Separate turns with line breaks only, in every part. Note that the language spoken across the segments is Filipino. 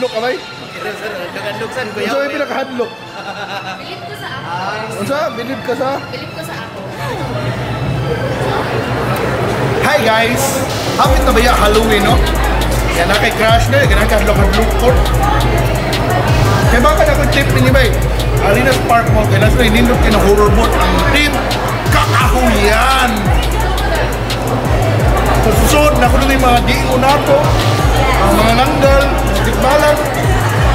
pinaka-hadlock kamay?
Sir, nagkakanduksan ko
Unsa may pinaka-hadlock?
Bilib ko sa ako.
Unsa? Bilib ka sa?
Bilib ko sa ako.
Hi guys! Hapit na ba yung Halloween, no? Yan na kay Crash na, ganang ka-hadlock court. Kaya baka na kong tip ninyo ba eh? Arinas Parkmall, kaya nasa inindot kayo ng horror boat ang team Kakahuyan! Sa susunod, nakulo na yung mga diingo nato, ang mga nanggal, mga tikbalang.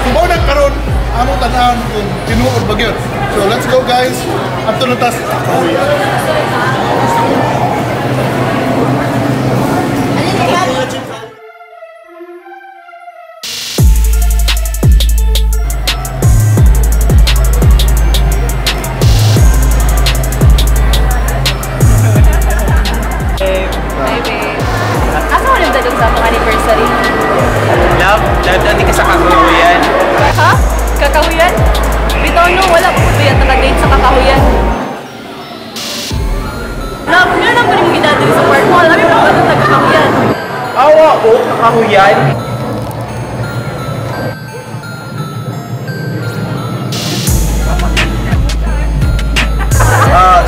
Kung ba nagkaroon, among tanahan kung tinuod ba yun. So let's go guys, at tulutas Kakahuyan.
Love ka sa Kakahuyan.
Ha? Kakahuyan? Bitaw no, wala po ba yan naka-date sa Kakahuyan? Love, yun lang pa rin mong ginadali sa Parkmall. Alam mo ba ito Kakahuyan?
Awa ko, Kakahuyan.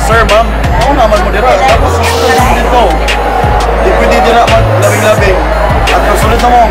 Sir, ma'am, ako naman mo dira. Tapos susunod mo dito. Di pwede dira maglabing-labing. At kasunod na mo.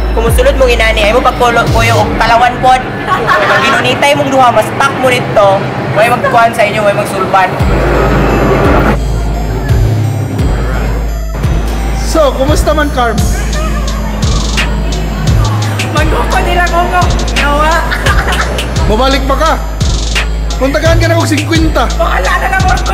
Kumusulod mong inani, ay mo pagkulo ko yung talawan pod. Pag ginunitay mong duha, mas tak mo dito. May magkuhan sa inyo, may magsulban.
So, kumusta man, Carm?
Magkuko nila Kongo. Nawa.
Mabalik pa ka? Puntagaan ka na kong 50.
Wala na naman ko.